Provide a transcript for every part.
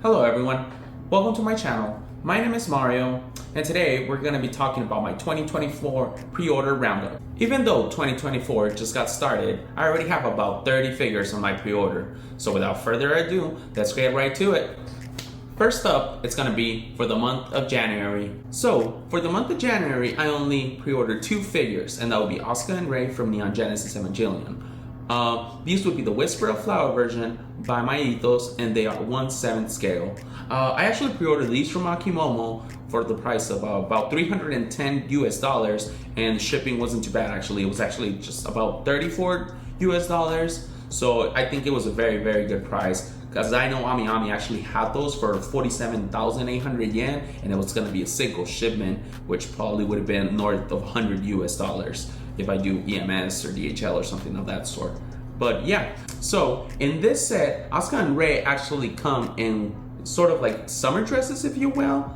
Hello everyone, welcome to my channel. My name is Mario, and today we're going to be talking about my 2024 pre-order roundup. Even though 2024 just got started, I already have about 30 figures on my pre-order. So without further ado, let's get right to it. First up, it's going to be for the month of January. So for the month of January, I only pre-ordered 2 figures, and that would be Asuka and Rei from Neon Genesis Evangelion. These would be the Whisper of Flower version by My Ethos, and they are 1/7 scale. I actually pre-ordered these from Wakamo for the price of about $310 US, and shipping wasn't too bad actually. It was actually just about $34 US, so I think it was a very, very good price. Because I know Ayanami actually had those for 47,800 yen, and it was going to be a single shipment, which probably would have been north of $100 US if I do EMS or DHL or something of that sort. But yeah, so in this set, Asuka and Rei actually come in sort of like summer dresses, if you will.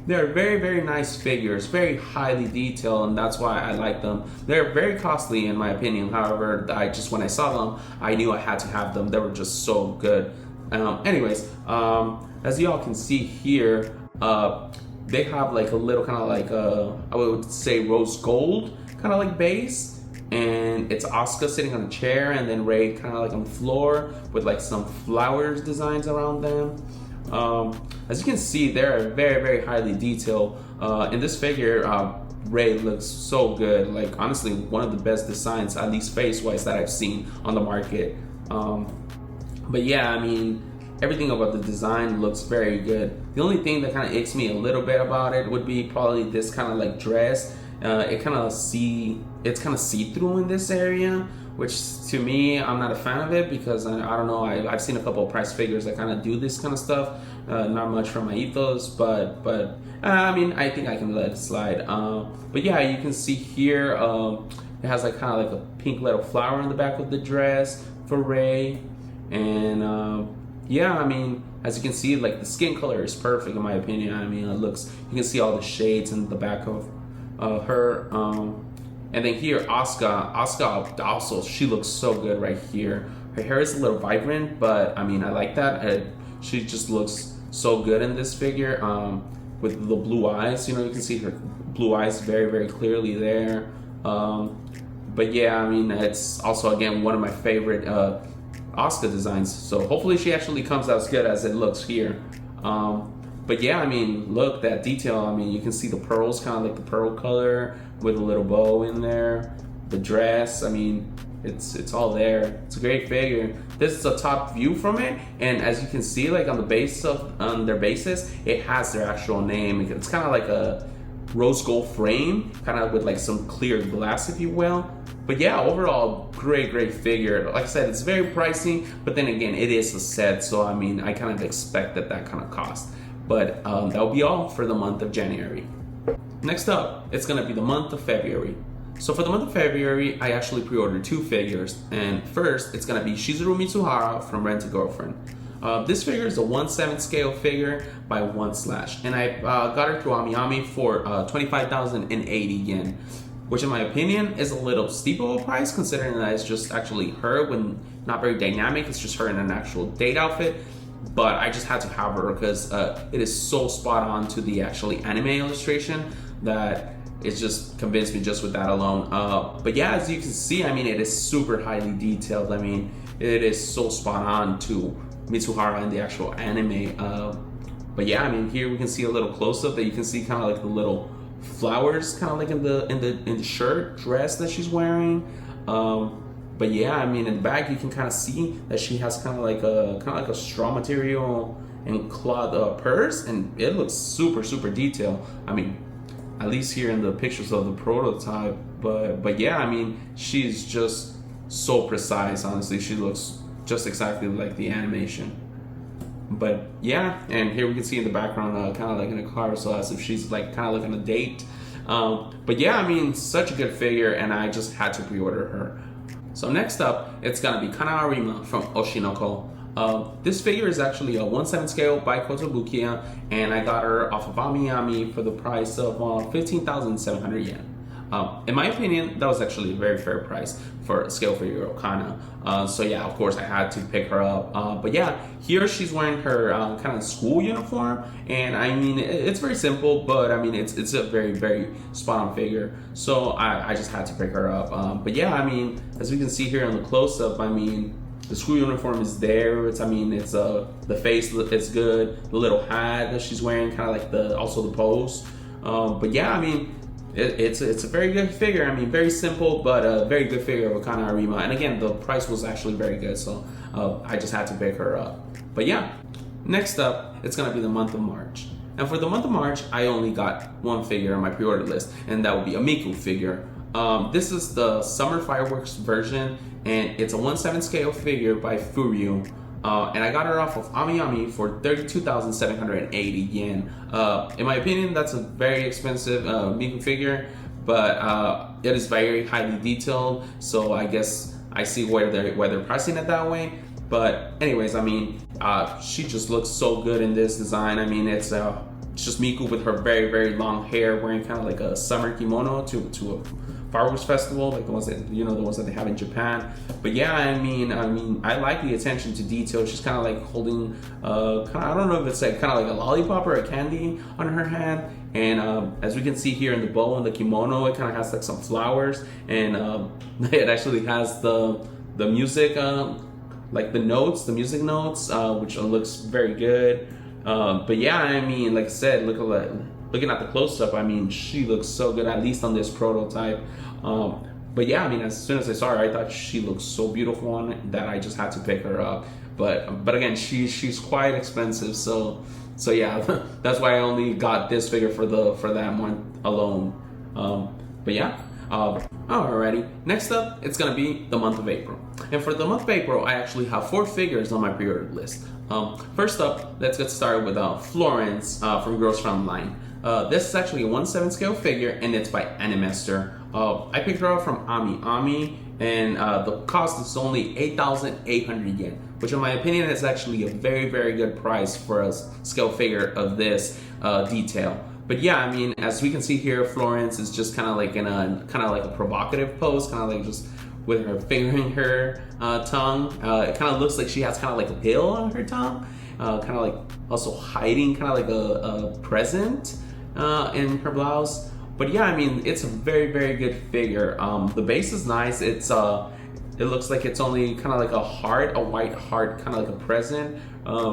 They're very, very nice figures, very highly detailed, and that's why I like them. They're very costly in my opinion. However, when I saw them, I knew I had to have them. They were just so good. Anyways, as y'all can see here, they have like a little kind of like I would say rose gold kind of like base, and it's Asuka sitting on a chair, and then Rei kind of like on the floor with like some flowers designs around them. As you can see, they're very, very highly detailed. In this figure, Rei looks so good. Like honestly, one of the best designs, at least face-wise, that I've seen on the market. But yeah, I mean, everything about the design looks very good. The only thing that kind of icks me a little bit about it would be probably this kind of like dress. It's kind of see-through in this area, which to me, I'm not a fan of it because I don't know, I've seen a couple of price figures that kind of do this kind of stuff. Not much from My Ethos, but I mean, I think I can let it slide. But yeah, you can see here, it has like kind of like a pink little flower in the back of the dress for Rei. And yeah, I mean, as you can see, like the skin color is perfect in my opinion. I mean, you can see all the shades in the back of her. And then here, Asuka also, she looks so good right here. Her hair is a little vibrant, but I mean, I like that. She just looks so good in this figure with the blue eyes. You know, you can see her blue eyes very, very clearly there. But yeah, I mean, it's also, again, one of my favorite Asuka designs. So hopefully she actually comes out as good as it looks here. But yeah, I mean, look, that detail. I mean, you can see the pearls, kind of like the pearl color with a little bow in there. The dress, I mean, it's all there. It's a great figure. This is a top view from it, and as you can see, like on their bases, it has their actual name. It's kind of like a rose gold frame, kind of with like some clear glass, if you will. But yeah, overall, great figure. Like I said, it's very pricey, but then again, it is a set, so I mean, I kind of expect that kind of cost. But that will be all for the month of January. Next up, it's going to be the month of February. So for the month of February, I actually pre-ordered 2 figures. And first, it's going to be Chizuru Mizuhara from Rent a Girlfriend. This figure is a 1/7 scale figure by 1/. And I got her through Ayanami for 25,080 yen. Which in my opinion is a little steep of a price, considering that it's just actually her when not very dynamic. It's just her in an actual date outfit. But I just had to have her because it is so spot on to the actually anime illustration that it just convinced me just with that alone. But yeah, as you can see, I mean, it is super highly detailed. I mean, it is so spot on to Mizuhara in the actual anime. But yeah, I mean, here we can see a little close up that you can see kind of like the little flowers, kind of like in the shirt dress that she's wearing. But yeah, I mean, in the back you can kind of see that she has kind of like a straw material and cloth purse, and it looks super detailed. I mean, at least here in the pictures of the prototype. But yeah, I mean, she's just so precise. Honestly, she looks just exactly like the animation. But yeah, and here we can see in the background kind of like in a car, so as if she's like kind of like on a date. But yeah, I mean, such a good figure, and I just had to pre-order her. So next up, it's gonna be Kana Arima from Hoshino. This figure is actually a 1/7 scale by Kotobukiya, and I got her off of Ayanami for the price of 15,700 yen. In my opinion, that was actually a very fair price for a scale figure of Kana. So yeah, of course I had to pick her up. But yeah, here she's wearing her kind of school uniform, and I mean it's very simple, but I mean it's a very spot on figure. So I just had to pick her up. But yeah, I mean as we can see here in the close up, I mean the school uniform is there. It's the face is good. The little hat that she's wearing, kind of like also the pose. But yeah, I mean. It's a very good figure. I mean, very simple, but a very good figure of Kana Arima. And again, the price was actually very good, so I just had to pick her up. But yeah, next up, it's gonna be the month of March. And for the month of March, I only got one figure on my pre-order list, and that would be a Miku figure. This is the Summer Fireworks version, and it's a 1/7 scale figure by Fuyuko. And I got her off of Ayanami for 32,780 yen. In my opinion, that's a very expensive Miku figure, but it is very highly detailed, so I guess I see why they're pricing it that way. But anyways, I mean, she just looks so good in this design. I mean, it's just Miku with her very long hair, wearing kind of like a summer kimono to a fireworks festival, like the ones that they have in Japan. But yeah, I mean, I like the attention to detail. She's kind of like holding, I don't know if it's like kind of like a lollipop or a candy on her hand. And as we can see here in the bow and the kimono, it kind of has like some flowers, and it actually has the music, like the music notes, which looks very good. But yeah, I mean, like I said, looking at the close-up, I mean, she looks so good, at least on this prototype. But yeah, I mean, as soon as I saw her, I thought she looked so beautiful on it that I just had to pick her up. But again, she's quite expensive, so yeah, that's why I only got this figure for that month alone. But yeah. Alrighty, next up, it's gonna be the month of April. And for the month of April, I actually have 4 figures on my pre-order list. First up, let's get started with Florence from Girls from Line. This is actually a 1/7 scale figure, and it's by Animester. I picked her up from Ami, and the cost is only 8,800 yen, which in my opinion is actually a very good price for a scale figure of this detail. But yeah, I mean, as we can see here, Florence is just kind of like in a provocative pose, kind of like just with her finger in her tongue. It kind of looks like she has kind of like a pill on her tongue, kind of like also hiding kind of like a present in her blouse. But yeah, I mean, it's a very good figure. The base is nice. It looks like it's only kind of like a white heart, kind of like a present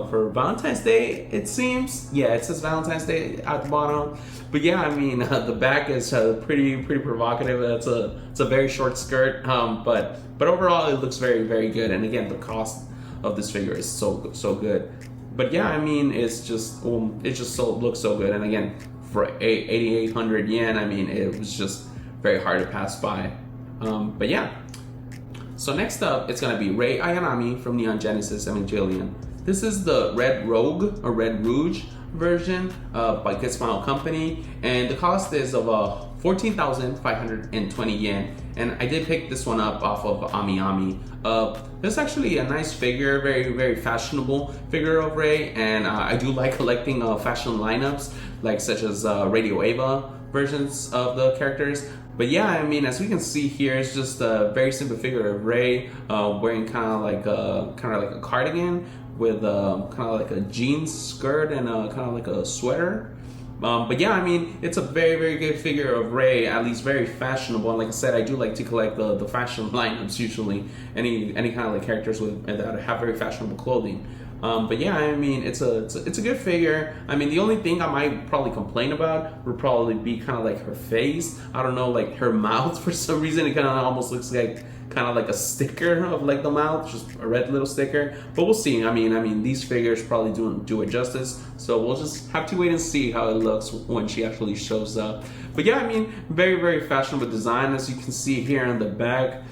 for Valentine's Day, it seems. Yeah, it says Valentine's Day at the bottom. But yeah, I mean, the back is pretty provocative. It's a very short skirt, but overall it looks very good. And again, the cost of this figure is so good. But yeah, I mean, it just looks so good. And again, for 8,800 yen, I mean, it was just very hard to pass by. But yeah. So next up, it's gonna be Rei Ayanami from Neon Genesis Evangelion. This is the Red Rogue or Red Rouge version by Kids Final Company, and the cost is of 14,520 yen. And I did pick this one up off of Ami. This is actually a nice figure, very fashionable figure of Rei, and I do like collecting fashion lineups, like such as Radio Ava versions of the characters. But yeah, I mean, as we can see here, it's just a very simple figure of Rei wearing kind of like a cardigan with kind of like a jeans skirt and kind of like a sweater. But yeah, I mean, it's a very good figure of Rei, at least very fashionable. And like I said, I do like to collect the fashion lineups usually, any kind of like characters that have very fashionable clothing. But yeah, I mean, it's a good figure. I mean, the only thing I might probably complain about would probably be kind of like her face. I don't know, like her mouth, for some reason it kind of almost looks like kind of like a sticker of like the mouth, just a red little sticker. But we'll see. I mean, these figures probably do it justice. So we'll just have to wait and see how it looks when she actually shows up. But yeah, I mean, very fashionable design, as you can see here in the back.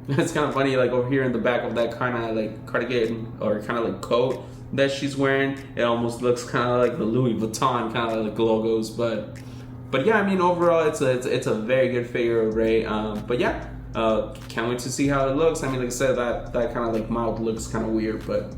It's kind of funny, like over here in the back of that kind of like cardigan or kind of like coat that she's wearing, it almost looks kind of like the Louis Vuitton kind of like logos. But yeah, I mean, overall it's a very good figure of Rei. But yeah, can't wait to see how it looks. I mean, like I said, that kind of like mouth looks kind of weird, but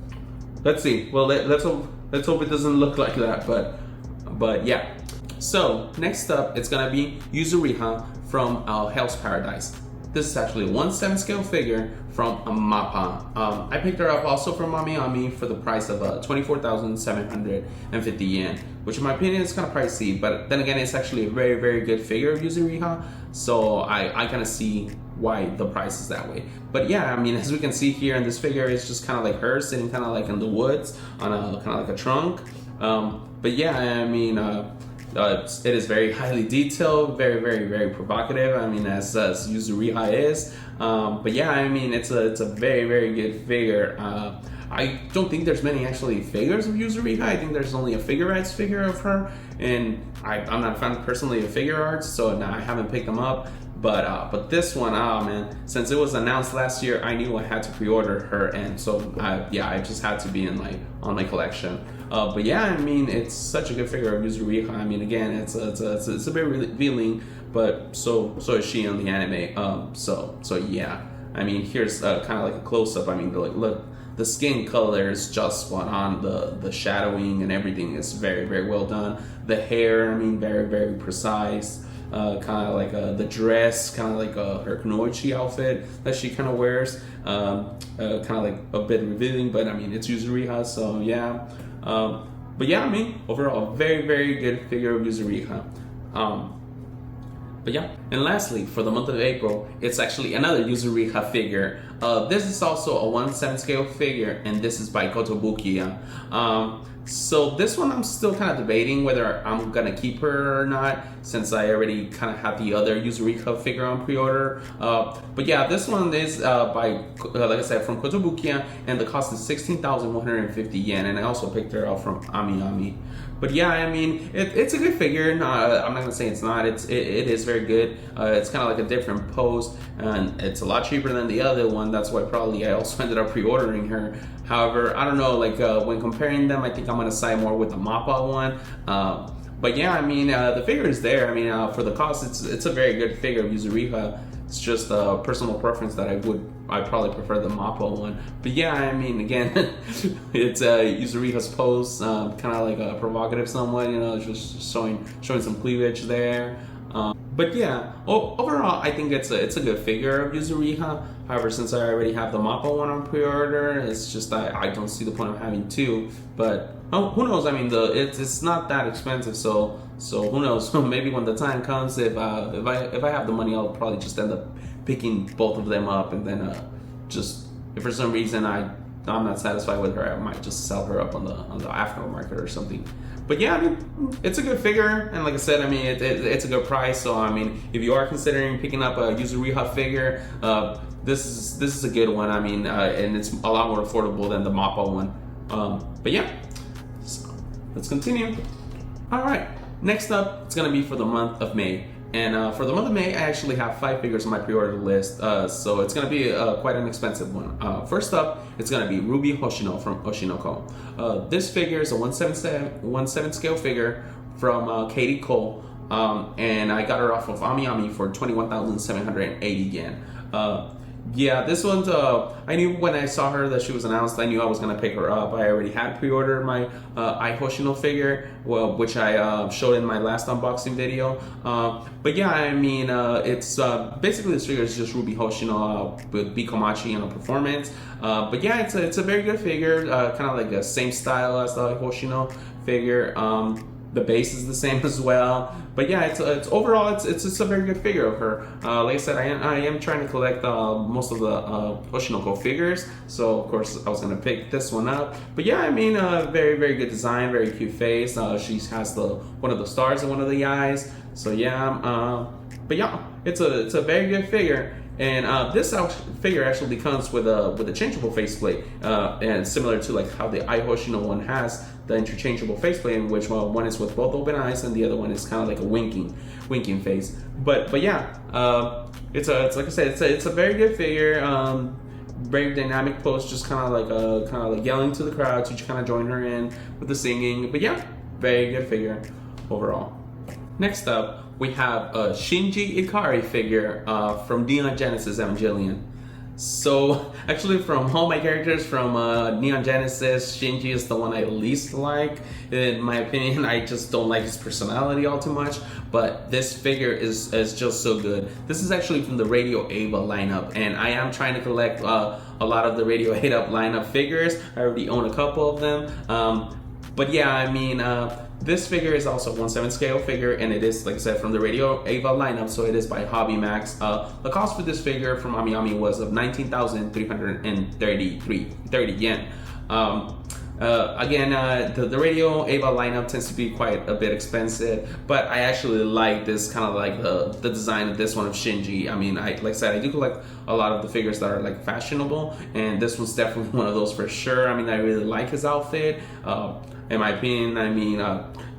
let's see. Well, let's hope it doesn't look like that. But yeah. So next up, it's gonna be Yuzuriha from Hell's Paradise. This is actually a 1/7 scale figure from a Mappa. I picked her up also from Ayanami for the price of 24,750 yen, which in my opinion is kind of pricey, but then again, it's actually a very, very good figure of Yuzuriha, so I kind of see why the price is that way. But yeah, I mean, as we can see here in this figure, it's just kind of like her sitting kind of like in the woods on a kind of like a trunk. But yeah, I mean, it is very highly detailed, very, very, very provocative. I mean, as Yuzuriha is. But yeah, I mean, it's a very, very good figure. I don't think there's many actually figures of Yuzuriha. I think there's only a Figuarts figure of her, and I'm not a fan personally of figure arts, so no, I haven't picked them up. But this one, man, since it was announced last year, I knew I had to pre-order her, and so yeah, I just had to be in on my collection. But yeah, I mean, it's such a good figure of Yuzuriha. I mean, again, it's a bit revealing, but so is she in the anime. So yeah, I mean, here's kind of like a close up. I mean, look, the skin color is just spot on. The shadowing and everything is very, very well done. The hair, I mean, very, very precise. Kind of like the dress, kind of like her kunoichi outfit that she kind of wears, kind of like a bit revealing, but I mean, it's Yuzuriha, so yeah. But yeah, I mean, overall, very, very good figure of Yuzuriha. But yeah, and lastly, for the month of April, it's actually another Yuzuriha figure. This is also a 1/7 scale figure, and this is by Kotobukiya. So this one I'm still kind of debating whether I'm gonna keep her or not, since I already kind of have the other Yuzuriha figure on pre-order. But yeah, this one is by, like I said, from Kotobukiya, and the cost is 16,150 yen, and I also picked her up from Ayanami. But yeah, I mean, it's a good figure. No, I'm not gonna say it's not. It is very good. It's kind of like a different pose, and it's a lot cheaper than the other one. That's why probably I also ended up pre-ordering her. However, I don't know. Like when comparing them, I think I'm gonna side more with the Mappa one. But yeah, I mean, the figure is there. I mean, for the cost, it's a very good figure of Yuzuriha. It's just a personal preference that I probably prefer the Mappa one. But yeah, I mean, again, it's Yuzuriha's pose, kind of like a provocative somewhat, you know, just showing some cleavage there. But yeah, overall, I think it's a good figure of Yuzuriha. However, since I already have the Mappa one on pre-order, it's just I don't see the point of having two. But who knows? I mean, it's not that expensive, so who knows? Maybe when the time comes, if I have the money, I'll probably just end up picking both of them up, and then just if for some reason I'm not satisfied with her, I might just sell her up on the aftermarket or something. But yeah, I mean, it's a good figure, and like I said, I mean, it's a good price. So I mean, if you are considering picking up a Yuzuriha figure, this is a good one. I mean, and it's a lot more affordable than the Mappa one. But yeah, so let's continue. All right, next up, it's gonna be for the month of May. And for the month of May, I actually have 5 figures on my pre-order list, so it's going to be quite an expensive one. First up, it's going to be Ruby Hoshino from Hoshinoko. This figure is a 1/7 scale figure from Katie Cole, and I got her off of Ayanami for 21,780 yen. Yeah, this one's, I knew when I saw her that she was announced, I knew I was going to pick her up. I already had pre-ordered my Hoshino figure, which I showed in my last unboxing video. But yeah, I mean, it's basically this figure is just Ruby Hoshino with Bikomachi and a performance. But yeah, it's a very good figure, kind of like the same style as the Hoshino figure. The base is the same as well, but yeah, it's overall it's a very good figure of her. Like I said, I am trying to collect most of the Hoshinoko figures, so of course I was gonna pick this one up. But yeah, I mean, very, very good design, very cute face. She has one of the stars in one of the eyes. So yeah, but yeah, it's a very good figure. And this figure actually comes with a changeable faceplate, and similar to like how the Hoshino one has the interchangeable faceplate, in which one is with both open eyes and the other one is kind of like a winking face. But yeah, it's like I said, it's a very good figure. Very dynamic pose, just kind of like yelling to the crowd to kind of join her in with the singing. But yeah, very good figure overall. Next up, we have a Shinji Ikari figure from Neon Genesis Evangelion. So actually, from all my characters from Neon Genesis, Shinji is the one I least like. In my opinion, I just don't like his personality all too much. But this figure is just so good. This is actually from the Radio Ava lineup, and I am trying to collect a lot of the Radio Ava lineup figures. I already own a couple of them. But yeah, I mean, this figure is also a 1/7 scale figure, and it is, like I said, from the Radio Ava lineup, so it is by Hobby Max. The cost for this figure from Ayanami was of 19,330 yen. Again, the Radio Ava lineup tends to be quite a bit expensive, but I actually like this kind of like the design of this one of Shinji. I mean, like I said, I do collect a lot of the figures that are like fashionable, and this one's definitely one of those for sure. I mean, I really like his outfit. In my opinion, I mean,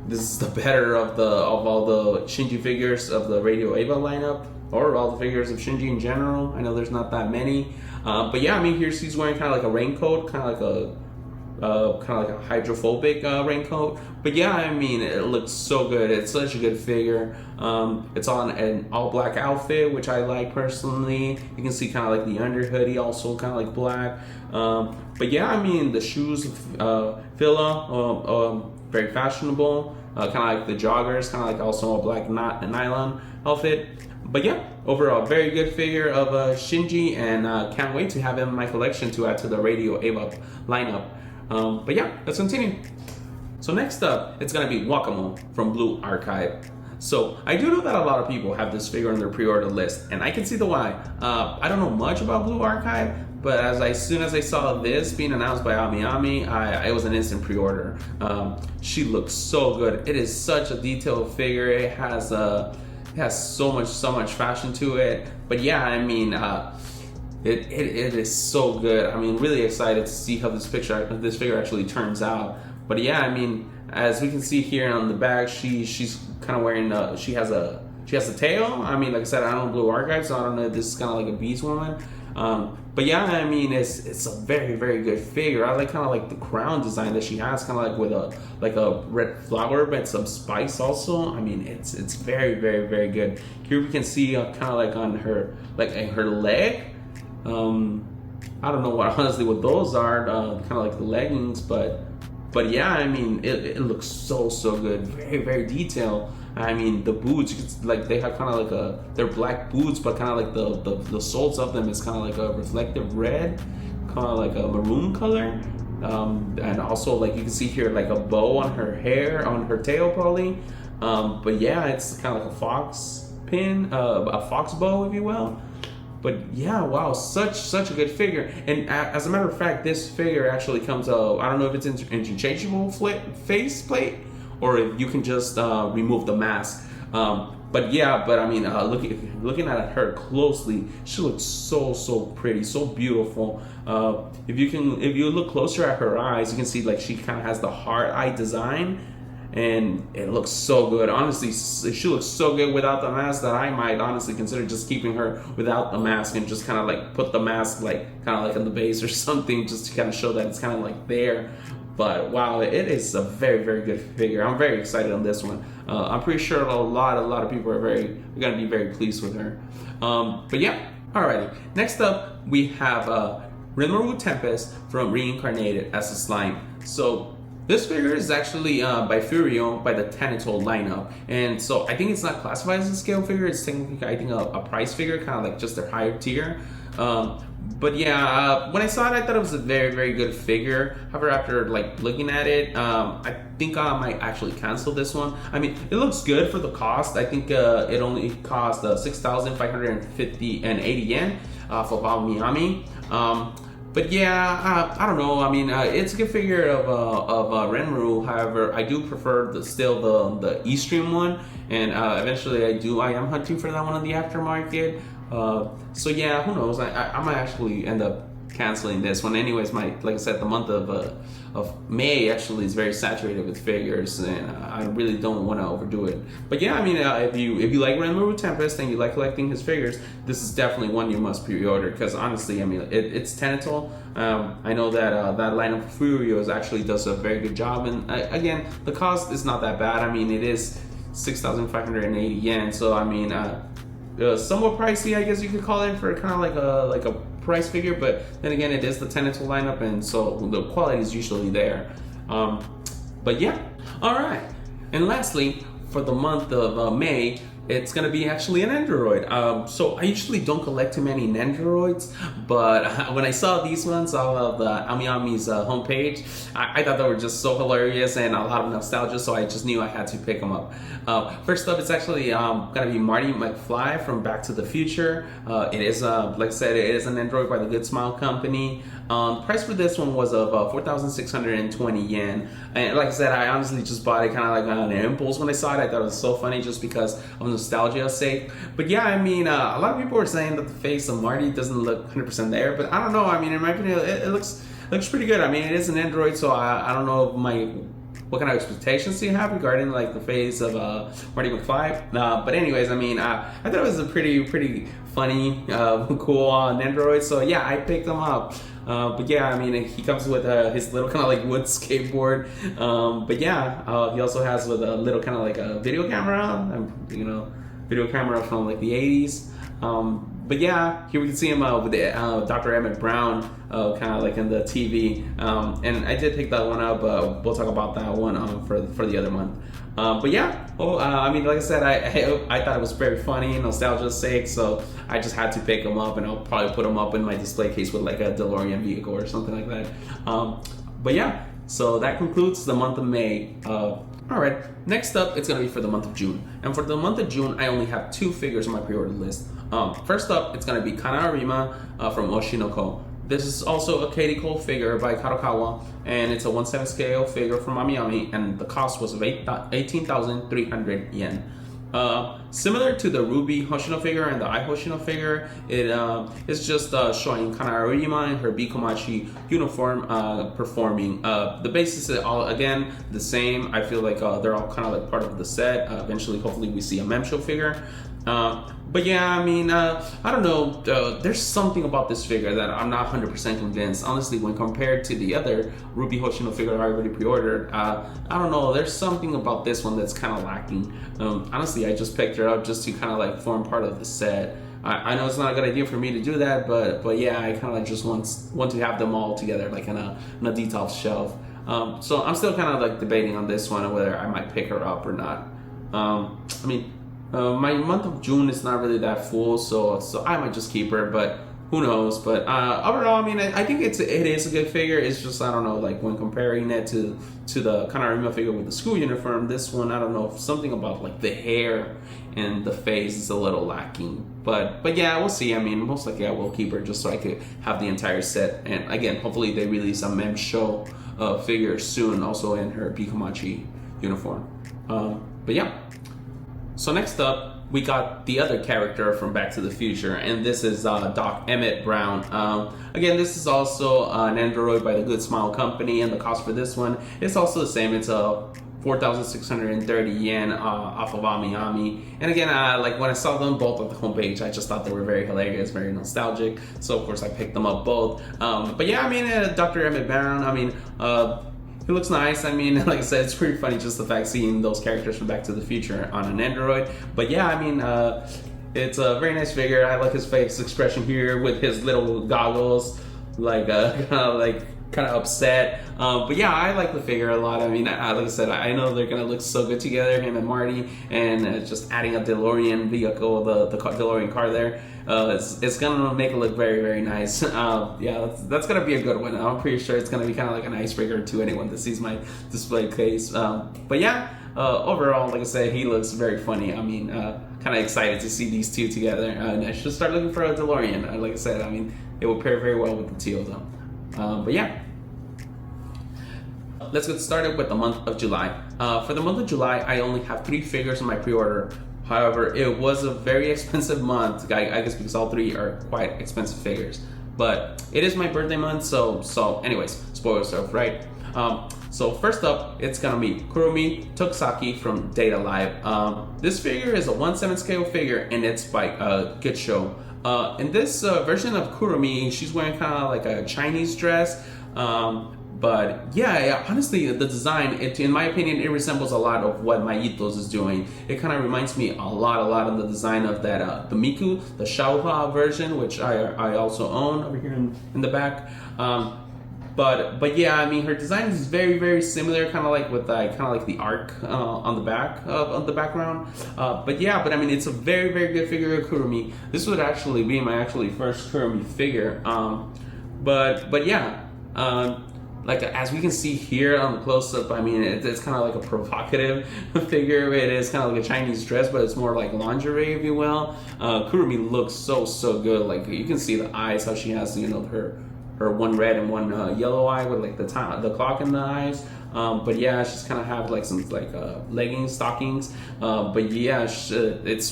this is the better of all the Shinji figures of the Radio Ava lineup, or all the figures of Shinji in general. I know there's not that many, but yeah, I mean, he's wearing kind of like a raincoat, kind of like a hydrophobic raincoat. But yeah, I mean, it looks so good. It's such a good figure. It's on an all black outfit, which I like personally. You can see kind of like the under hoodie, also kind of like black. But yeah, I mean, the shoes, Fila, very fashionable. Kind of like the joggers, kind of like also a black nylon outfit. But yeah, overall, very good figure of Shinji, and can't wait to have him in my collection to add to the Radio Ava lineup. But yeah, let's continue. So next up, it's gonna be Wakamo from Blue Archive. So I do know that a lot of people have this figure on their pre-order list, and I can see the why. I don't know much about Blue Archive, but as soon as I saw this being announced by Ayanami, it was an instant pre-order. She looks so good. It is such a detailed figure. It has so much fashion to it. But yeah, I mean, it is so good. I mean, really excited to see how this figure actually turns out. But yeah, I mean, as we can see here on the back, she's kind of wearing she has a tail. I mean, like I said, I don't know Blue Archive, so I don't know if this is kind of like a beast woman. But yeah, I mean, it's a very, very good figure. I like kind of like the crown design that she has, kind of like with a red flower but some spice also. I mean, it's very, very, very good. Here we can see kind of like on her leg. I don't know what those are, kind of like the leggings, but yeah, I mean, it looks so good, very, very detailed. I mean, the boots, like they have kind of like they're black boots, but kind of like the soles of them is kind of like a reflective red, kind of like a maroon color, and also like you can see here like a bow on her hair, on her tail probably, but yeah, it's kind of like a fox pin, a fox bow, if you will. But yeah, wow, such a good figure. And as a matter of fact, this figure actually comes I don't know if it's interchangeable face plate, or if you can just remove the mask. But yeah, I mean, looking at her closely, she looks so pretty, so beautiful. If you look closer at her eyes, you can see like she kind of has the heart eye design, and it looks so good. Honestly, she looks so good without the mask that I might honestly consider just keeping her without the mask and just kind of like put the mask like kind of like on the base or something, just to kind of show that it's kind of like there. But wow, it is a very, very good figure. I'm very excited on this one. I'm pretty sure a lot of people are going to be very pleased with her. But yeah, alrighty. Next up, we have Rinmaru Tempest from Reincarnated as a Slime. So this figure is actually by Fuyuko, by the Tentacle lineup. And so I think it's not classified as a scale figure. It's technically, I think, a price figure, kind of like just a higher tier. But yeah, when I saw it, I thought it was a very, very good figure. However, after like looking at it, I think I might actually cancel this one. I mean, it looks good for the cost. I think it only cost 6,580 yen for Ayanami. But yeah, I don't know. I mean, it's a good figure of Rinmaru. However, I do prefer still the Eastern one, and eventually I am hunting for that one on the aftermarket. So yeah, who knows? I might actually end up canceling this one. Anyways, like I said, the month of May actually is very saturated with figures, and I really don't want to overdo it. But yeah, I mean, if you like Rinmaru Tempest and you like collecting his figures, this is definitely one you must pre-order, because honestly, I mean, it's Tentacle. I know that that lineup of Fuyuko actually does a very good job, and again, the cost is not that bad. I mean, it is 6,580 yen, so I mean, somewhat pricey, I guess you could call it, for kind of like a price figure, but then again, it is the tentacle lineup, and so the quality is usually there. But yeah, all right. And lastly, for the month of May, it's gonna be actually an Android. So I usually don't collect too many Nendoroids, but when I saw these ones off of the Ayanami's homepage, I thought they were just so hilarious and a lot of nostalgia, so I just knew I had to pick them up. First up, it's actually gonna be Marty McFly from Back to the Future. It is, like I said, it is an Android by the Good Smile Company. Price for this one was of 4,620 yen. And like I said, I honestly just bought it kind of like on an impulse when I saw it. I thought it was so funny just because of nostalgia's sake. But yeah, I mean, a lot of people were saying that the face of Marty doesn't look 100% there, but I don't know. I mean, in my opinion, it looks pretty good. I mean, it is an Android, so I don't know what kind of expectations do you have regarding like the face of Marty McFly? But anyways, I mean, I thought it was a pretty funny, cool Android. So yeah, I picked them up. But yeah, I mean, he comes with his little kind of like wood skateboard. But yeah, he also has with a little kind of like a video camera, video camera from like the 80s. But yeah, here we can see him with Dr. Emmett Brown, kind of like in the TV. And I did pick that one up. We'll talk about that one for the other month. But yeah, I mean, like I said, I thought it was very funny, nostalgia's sake, so I just had to pick them up, and I'll probably put them up in my display case with like a DeLorean vehicle or something like that. But yeah, so that concludes the month of May. Alright, next up, it's going to be for the month of June. And for the month of June, I only have 2 figures on my pre-order list. First up, it's going to be Kana Arima from Hoshino. This is also a Katie Cole figure by Kitagawa, and it's a 1/7 scale figure from Ayanami, and the cost was of 18,300 yen. Similar to the Ruby Hoshino figure and the I Hoshino figure, it is just showing Kana Arima in her Bikomachi uniform performing. The basis is all, again, the same. I feel like they're all kind of like part of the set. Eventually, hopefully, we see a Memsho figure. But yeah, I mean, I don't know, there's something about this figure that I'm not 100% convinced. Honestly, when compared to the other Ruby Hoshino figure I already pre-ordered, I don't know, there's something about this one that's kind of lacking. Honestly, I just picked her up just to kind of like form part of the set. I know it's not a good idea for me to do that, but yeah, I kind of like just want to have them all together, like in a detailed shelf. So I'm still kind of like debating on this one, whether I might pick her up or not. I mean, my month of June is not really that full, so I might just keep her, but who knows. But overall, I mean, I think it is a good figure. It's just, I don't know, like when comparing it to the Kana Arima figure with the school uniform, this one, I don't know, something about like the hair and the face is a little lacking. But yeah, we'll see. I mean, most likely I will keep her just so I could have the entire set. And again, hopefully they release a Memsho figure soon, also in her Bikomachi uniform. But yeah. So next up, we got the other character from Back to the Future, and this is Doc Emmet Brown. Again, this is also an Android by the Good Smile Company, and the cost for this one is also the same. It's 4,630 yen off of Ayanami. And again, like when I saw them both on the homepage, I just thought they were very hilarious, very nostalgic. So of course I picked them up both. But yeah, I mean, Dr. Emmet Brown, I mean, he looks nice. I mean, like I said, it's pretty funny just the fact seeing those characters from Back to the Future on an Android. But yeah, I mean, it's a very nice figure. I like his face expression here with his little goggles, like kind of upset. But yeah, I like the figure a lot. I mean, like I said, I know they're gonna look so good together, him and Marty, and just adding a DeLorean vehicle, the DeLorean car there. It's gonna make it look very, very nice. Yeah, that's gonna be a good one. I'm pretty sure it's gonna be kind of like an icebreaker to anyone that sees my display case. But yeah, overall, like I said, he looks very funny. I mean, kind of excited to see these two together. And I should start looking for a DeLorean. Like I said, I mean, it will pair very well with the two of them. But yeah. Let's get started with the month of July. For the month of July, I only have 3 figures in my pre-order. However, it was a very expensive month, I guess because all 3 are quite expensive figures. But it is my birthday month, so anyways, spoiler stuff, right? So first up, it's gonna be Kurumi Tokisaki from Data Live. This figure is a 1/7 scale figure, and it's by Good Show. In this version of Kurumi, she's wearing kind of like a Chinese dress. But yeah, honestly, the design, in my opinion, it resembles a lot of what Mayito's is doing. It kind of reminds me a lot of the design of that the Miku, the Shaohua version, which I also own over here in the back. But yeah, I mean, her design is very similar, kind of like with the arc on the back of the background. But I mean, it's a very good figure of Kurumi. This would actually be my first Kurumi figure. But yeah. Like as we can see here on the close-up, I mean, it's kind of like a provocative figure. It is kind of like a Chinese dress, but it's more like lingerie, if you will. Kurumi looks so good. Like you can see the eyes, how she has, her one red and one yellow eye with like the clock in the eyes. But yeah, she's kind of have like some leggings, stockings. But yeah, it's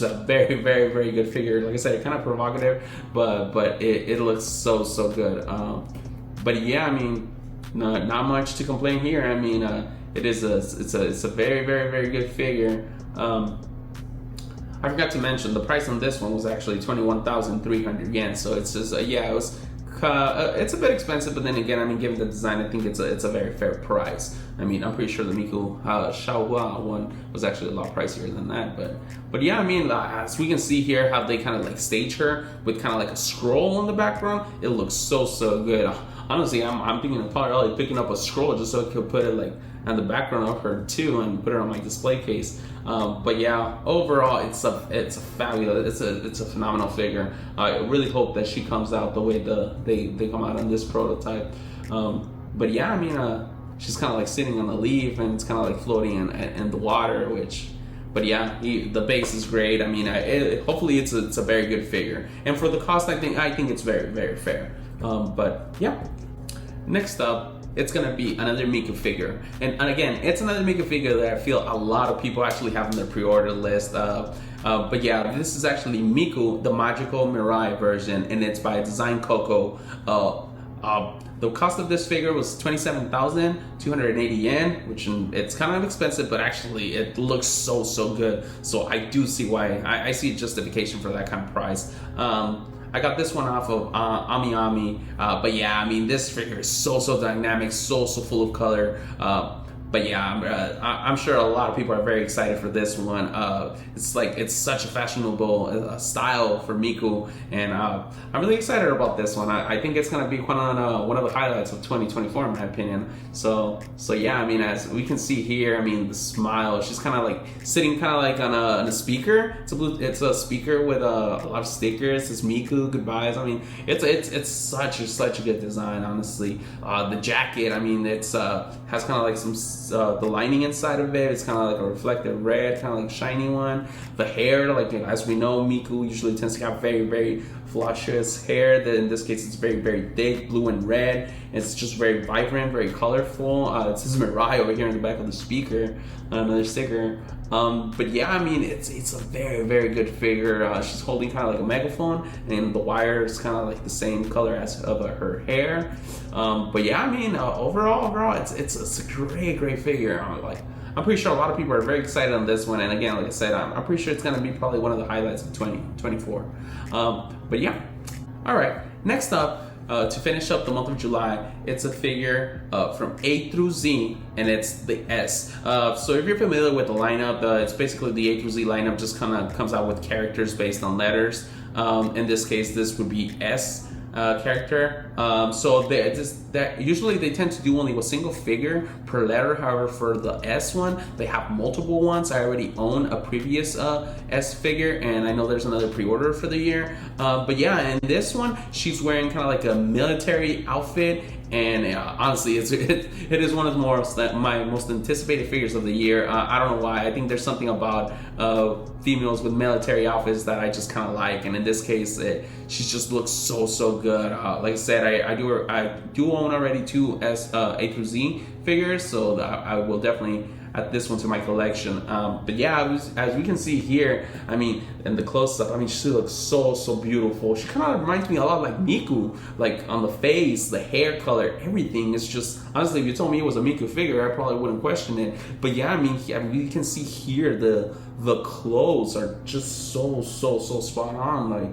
a very good figure. Like I said, kind of provocative, but it looks so good. But yeah, I mean. Not much to complain here. I mean, it's a very good figure. I forgot to mention the price on this one was actually 21,300 yen. So it's just it's a bit expensive, but then again, I mean, given the design, I think it's a very fair price. I mean, I'm pretty sure the Miku Shaohua one was actually a lot pricier than that, but yeah, I mean, as we can see here, how they kind of like stage her with kind of like a scroll in the background. It looks so good. Honestly, I'm thinking of probably picking up a scroll just so I could put it like on the background of her too and put it on my display case. But yeah, overall, it's a fabulous, it's a phenomenal figure. I really hope that she comes out the way they come out on this prototype. But yeah, I mean, she's kind of like sitting on a leaf and it's kind of like floating in the water, but yeah, the base is great. I mean, hopefully it's a very good figure, and for the cost, I think it's very fair. But yeah, next up, it's gonna be another Miku figure, and again, it's another Miku figure that I feel a lot of people actually have on their pre-order list. But yeah, this is actually Miku, the Magical Mirai version, and it's by Design Coco. The cost of this figure was 27,280 yen, which it's kind of expensive, but actually it looks so good. So I do see why, I see justification for that kind of price. I got this one off of Ayanami, but yeah, I mean, this figure is so dynamic, so full of color. But yeah, I'm sure a lot of people are very excited for this one. It's such a fashionable style for Miku, and I'm really excited about this one. I think it's gonna be one of the highlights of 2024, in my opinion. So yeah, I mean, as we can see here, I mean, the smile. She's kind of like sitting kind of like on a speaker. It's a speaker with a lot of stickers. It's Miku goodbyes. I mean, it's such a good design, honestly. The jacket, I mean, it's has kind of like some. The lining inside of it is kind of like a reflective red, kind of like shiny one. The hair, like as we know, Miku usually tends to have very fluscious hair. In this case, it's very thick, blue and red. It's just very vibrant, very colorful. It says Mirai over here in the back of the speaker, another sticker. But yeah, I mean, it's a very good figure. She's holding kind of like a megaphone, and the wire is kind of like the same color as of her hair. But yeah, I mean, overall, it's a great figure. I'm pretty sure a lot of people are very excited on this one, and again, like I said, I'm pretty sure it's gonna be probably one of the highlights of 2024. But yeah, all right. Next up, to finish up the month of July, it's a figure from A through Z, and it's the S. So if you're familiar with the lineup, it's basically the A through Z lineup just kind of comes out with characters based on letters. In this case, this would be S character. So usually they tend to do only a single figure per letter. However, for the S one, they have multiple ones. I already own a previous S figure, and I know there's another pre-order for the year. But yeah, in this one, she's wearing kind of like a military outfit. And honestly, it is one of my most anticipated figures of the year. I don't know why. I think there's something about females with military outfits that I just kind of like. And in this case, she just looks so good. Like I said, I do own already two A through Z figures, so I will definitely add this one to my collection. But yeah, as we can see here, I mean, in the close-up, I mean, she looks so beautiful. She kind of reminds me a lot like Miku, like on the face, the hair color, everything. It's just, honestly, if you told me it was a Miku figure, I probably wouldn't question it. But yeah, I mean, you can see here the clothes are just so spot on. Like,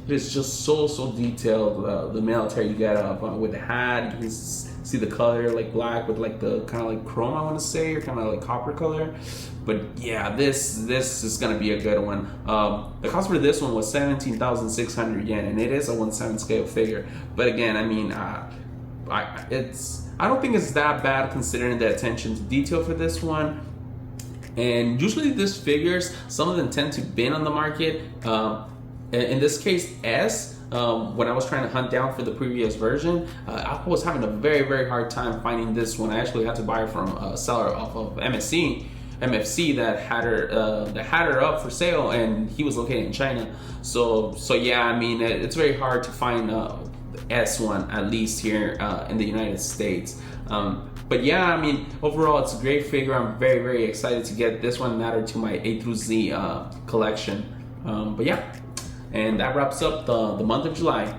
it is just so detailed. The military getup with the hat, you can see the color like black with like the kind of like chrome, I want to say, or kind of like copper color. But yeah, this is gonna be a good one. The cost for this one was 17,600 yen, and it is a 1/7 scale figure. But again, I mean, I don't think it's that bad considering the attention to detail for this one. And usually these figures, some of them tend to bin on the market. In this case, when I was trying to hunt down for the previous version, I was having a very hard time finding this one. I actually had to buy it from a seller off of MFC that had her up for sale, and he was located in China. So yeah, I mean, it's very hard to find S1, at least here in the United States. But yeah, I mean, overall, it's a great figure. I'm very excited to get this one added to my A through Z collection. But yeah, and that wraps up the month of July.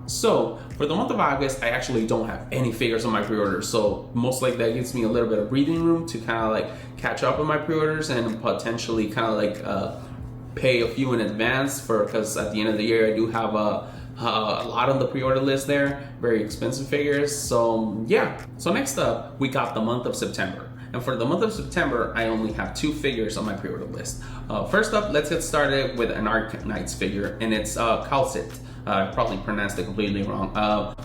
So for the month of August, I actually don't have any figures on my pre-order. So most likely that gives me a little bit of breathing room to kind of like catch up on my pre-orders and potentially kind of like pay a few in advance because at the end of the year, I do have a lot on the pre-order list there, very expensive figures. So yeah, so next up we got the month of September, and for the month of September I only have 2 figures on my pre-order list. First up, let's get started with an Arknights figure, and it's Kal'tsit. I probably pronounced it completely wrong.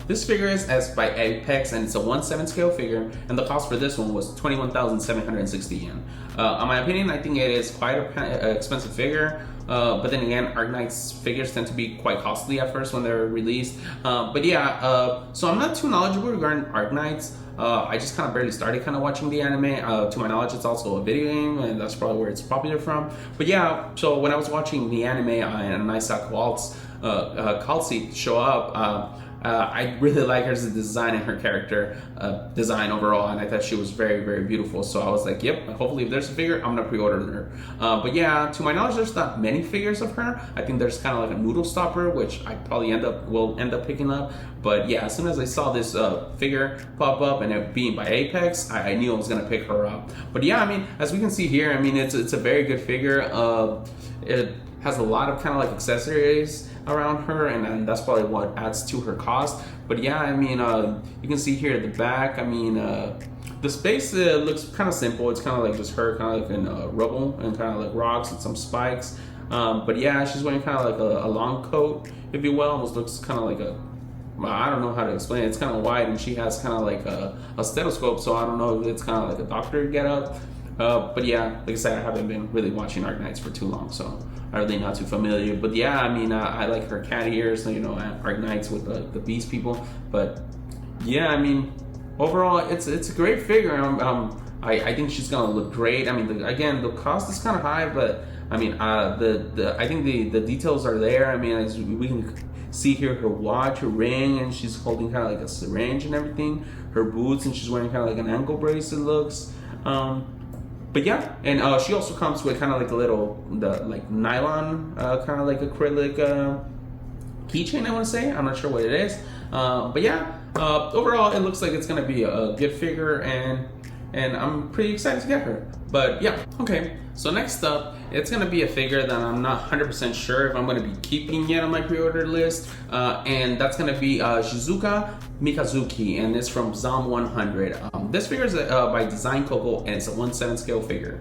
This figure is S by Apex, and it's a 1/7 scale figure, and the cost for this one was 21,760 yen. In my opinion, I think it is quite an expensive figure. But then again, Arknights figures tend to be quite costly at first when they're released. But yeah, so I'm not too knowledgeable regarding Arknights. I just kind of barely started kind of watching the anime. To my knowledge, it's also a video game, and that's probably where it's popular from. But yeah, so when I was watching the anime and I saw Kal'tsit show up, I really like her design and her character design overall, and I thought she was very beautiful. So I was like, yep, hopefully if there's a figure, I'm gonna pre-order her. But yeah, to my knowledge, there's not many figures of her. I think there's kind of like a noodle stopper, which I probably will end up picking up. But yeah, as soon as I saw this figure pop up and it being by Apex, I knew I was gonna pick her up. But yeah, I mean, as we can see here, I mean, it's a very good figure. It has a lot of kind of like accessories around her, and that's probably what adds to her cost. But yeah, I mean, you can see here at the back, I mean, the space looks kind of simple. It's kind of like just her kind of like in rubble and kind of like rocks and some spikes. But yeah, she's wearing kind of like a long coat, if you will. Almost looks kind of like I don't know how to explain it. It's kind of wide, and she has kind of like a stethoscope, so I don't know if it's kind of like a doctor getup. But yeah, like I said, I haven't been really watching Arknights for too long, so I'm really not too familiar. But yeah, I mean, I like her cat ears, you know, Arknights with the beast people. But yeah, I mean, overall, it's a great figure. I think she's gonna look great. I mean, again, the cost is kind of high, but I mean, I think the details are there. I mean, as we can see here, her watch, her ring, and she's holding kind of like a syringe and everything. Her boots, and she's wearing kind of like an ankle brace, it looks. But yeah, and she also comes with kind of like a little nylon kind of like acrylic keychain, I want to say. I'm not sure what it is, but yeah, overall it looks like it's gonna be a good figure, and I'm pretty excited to get her. But yeah, okay, so next up, it's gonna be a figure that I'm not 100% sure if I'm gonna be keeping yet on my pre-order list, and that's gonna be Shizuka Mikazuki, and it's from Zom 100. This figure is by Design Coco, and it's a 1/7 scale figure.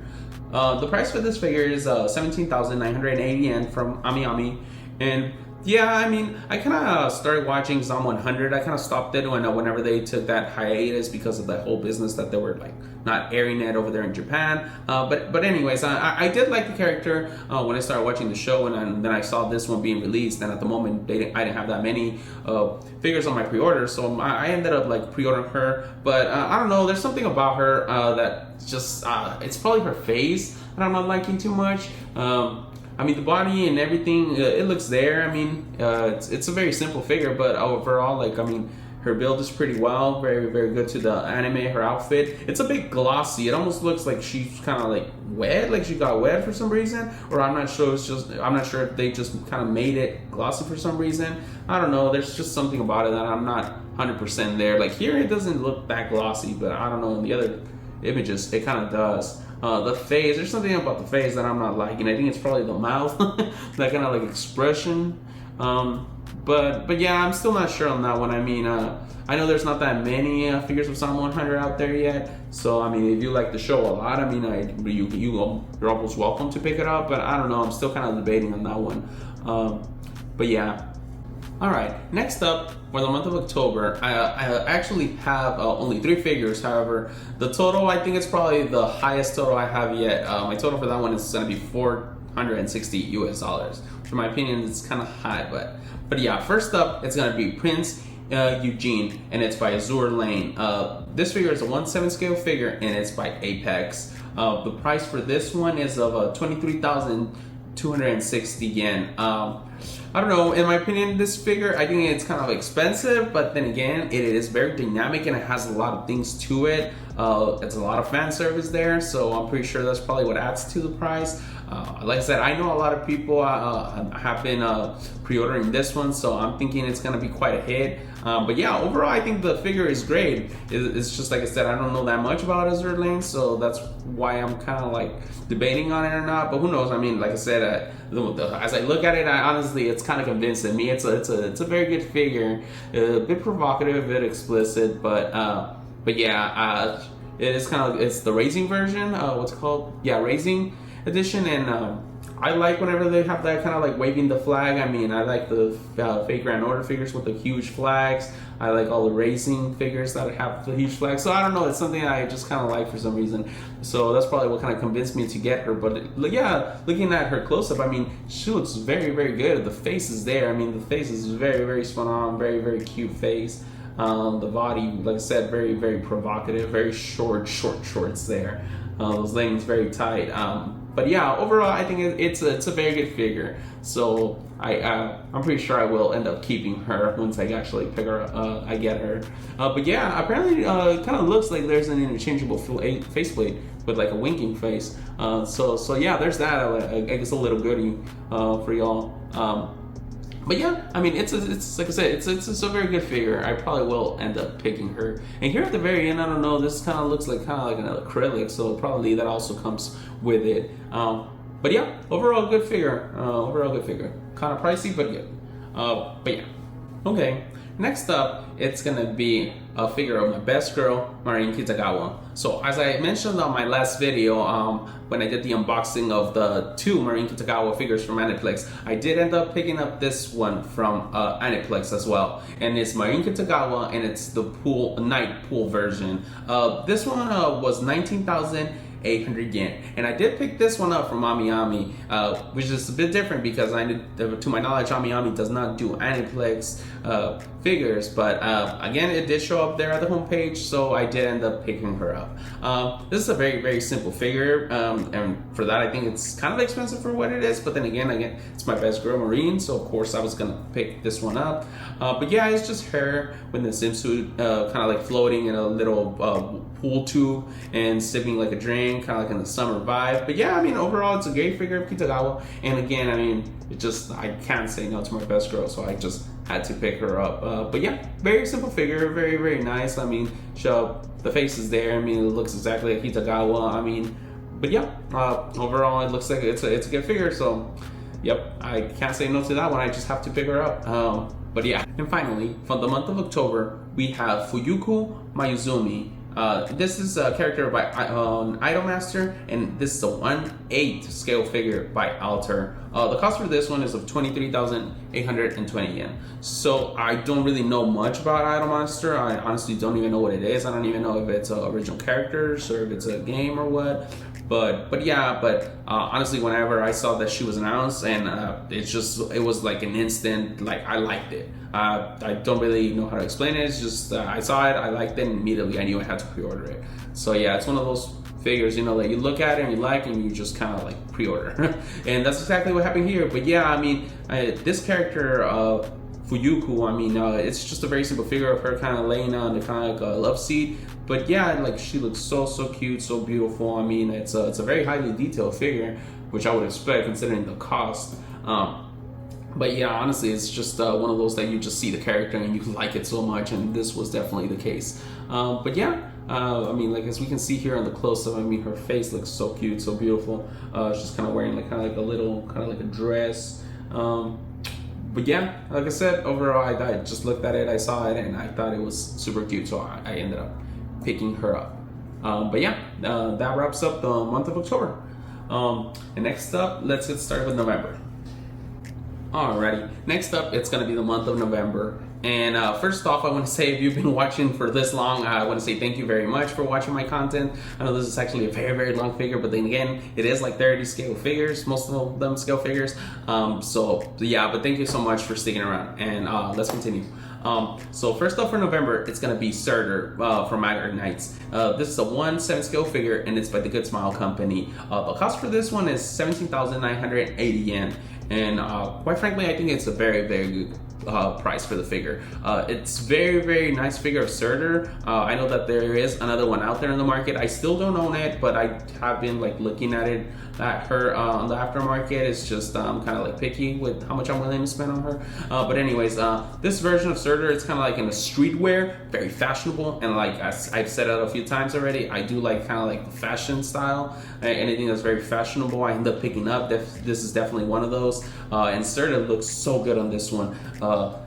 The price for this figure is 17,980 yen from Ayanami, and yeah, I mean, I kind of started watching Zom 100. I kind of stopped it whenever they took that hiatus because of that whole business that they were like not airing it over there in Japan. But anyways, I did like the character when I started watching the show, and then I saw this one being released. And at the moment, I didn't have that many figures on my pre-order, so I ended up like pre-ordering her. But I don't know, there's something about her that just it's probably her face that I'm not liking too much. I mean, the body and everything, it looks there. I mean, it's a very simple figure, but overall, like, I mean, her build is pretty well, very good to the anime. Her outfit, it's a bit glossy. It almost looks like she's kind of like wet, like she got wet for some reason, or I'm not sure. I'm not sure if they just kind of made it glossy for some reason. I don't know. There's just something about it that I'm not 100% there. Like here, it doesn't look that glossy, but I don't know. In the other images, it kind of does. The face, there's something about the face that I'm not liking. I think it's probably the mouth, that kind of like expression. But yeah, I'm still not sure on that one. I mean, I know there's not that many figures of Psalm 100 out there yet. So I mean, if you like the show a lot, I mean, you're almost welcome to pick it up. But I don't know. I'm still kind of debating on that one. But yeah. All right. Next up for the month of October, I actually have only 3 figures. However, the total, I think it's probably the highest total I have yet. My total for that one is going to be $460 US, which in my opinion is kind of high. But yeah, first up, it's going to be Prinz Eugen, and it's by Azure Lane. This figure is a 1/7 scale figure, and it's by Apex. The price for this one is of 23,260 yen. I don't know, in my opinion, this figure, I think it's kind of expensive, but then again, it is very dynamic and it has a lot of things to it. It's a lot of fan service there, so I'm pretty sure that's probably what adds to the price. Like I said, I know a lot of people have been pre-ordering this one, so I'm thinking it's going to be quite a hit. But yeah, overall, I think the figure is great. It's just like I said, I don't know that much about Azure Lane, so that's why I'm kind of like debating on it or not. But who knows? I mean, like I said, as I look at it, honestly, it's kind of convincing me. It's a very good figure, a bit provocative, a bit explicit, but yeah, it is kind of, it's the Raising version. What's it called? Yeah, Raising edition, and I like whenever they have that kind of like waving the flag. I mean, I like the fake Grand Order figures with the huge flags. I like all the racing figures that have the huge flags. So I don't know, it's something I just kind of like for some reason. So that's probably what kind of convinced me to get her. But yeah, looking at her close up, I mean, she looks very, very good. The face is there. I mean, the face is very, very spun on, very, very cute face. The body, like I said, very, very provocative, very short shorts there. Those leggings very tight. But yeah, overall, I think it's a very good figure. So I'm pretty sure I will end up keeping her once I actually pick her. I get her. But yeah, apparently, it kind of looks like there's an interchangeable faceplate with like a winking face. So yeah, there's that. I guess a little goodie for y'all. But yeah, I mean, it's like I said, it's a very good figure. I probably will end up picking her. And here at the very end, I don't know, this kind of looks like an acrylic, so probably that also comes with it. But yeah, overall good figure. Kind of pricey, but good. But yeah. Okay, next up, it's gonna be a figure of my best girl, Marin Kitagawa. So as I mentioned on my last video, when I did the unboxing of the 2 Marin Kitagawa figures from Aniplex, I did end up picking up this one from Aniplex as well. And it's Marin Kitagawa, and it's the night pool version. This one was 19,800 yen, and I did pick this one up from Ayanami, which is a bit different because to my knowledge, Ayanami does not do Aniplex figures, but again, it did show up there at the homepage, so I did end up picking her up. This is a very, very simple figure, and for that, I think it's kind of expensive for what it is, but then again, it's my best girl, Marin, so of course I was gonna pick this one up. But yeah, it's just her with the swimsuit, kind of like floating in a little pool tube and sipping like a drink, kind of like in the summer vibe. But yeah, I mean, overall, it's a great figure of Kitagawa, and again, I mean, I can't say no to my best girl, so I just had to pick her up. But yeah, very simple figure, very, very nice. I mean, the face is there. I mean, it looks exactly like Kitagawa. I mean, but yeah, overall, it looks like it's a good figure. So, yep, I can't say no to that one. I just have to pick her up. But yeah, and finally, for the month of October, we have Fuyuko Mayuzumi. This is a character by Idolmaster, and this is a 1/8 scale figure by Alter. The cost for this one is of 23,820 yen. So I don't really know much about Idolmaster. I honestly don't even know what it is. I don't even know if it's original characters or if it's a game or what. But yeah, honestly, whenever I saw that she was announced, and it was like an instant, like I liked it. I don't really know how to explain it. It's just I saw it, I liked it, and immediately I knew I had to pre-order it. So yeah, it's one of those figures, you know, that you look at it and you like, and you just kind of like pre-order. And that's exactly what happened here. But yeah, I mean, this character Fuyuko, I mean, it's just a very simple figure of her kind of laying on the kind of like a love seat. But yeah, like she looks so cute, so beautiful. I mean, it's a very highly detailed figure, which I would expect considering the cost. But yeah, honestly, it's just one of those that you just see the character and you like it so much, and this was definitely the case. But yeah, I mean, like as we can see here on the close-up, I mean, her face looks so cute, so beautiful. She's kind of wearing like a little, kind of like a dress. But yeah, like I said, overall, I just looked at it, I saw it, and I thought it was super cute, so I ended up picking her up. But yeah, that wraps up the month of October. And next up, let's get started with November. Alrighty, next up, it's going to be the month of November. And first off, I want to say if you've been watching for this long, I want to say thank you very much for watching my content. I know this is actually a very, very long figure, but then again, it is like 30 scale figures, most of them scale figures. So yeah, but thank you so much for sticking around, and let's continue. So first off for November, it's going to be Surtr from Magger Knights. This is a 1/7 scale figure, and it's by the Good Smile Company. The cost for this one is 17,980 yen. And quite frankly, I think it's a very, very good price for the figure. It's very, very nice figure of Surtr. I know that there is another one out there in the market. I still don't own it, but I have been like looking at it at her on the aftermarket. It's just kind of like picky with how much I'm willing to spend on her. But anyways, this version of Surtr, it's kind of like in a streetwear, very fashionable, and like I've said it a few times already, I do like kind of like the fashion style. Anything that's very fashionable, I end up picking up. This is definitely one of those. And Surtr looks so good on this one.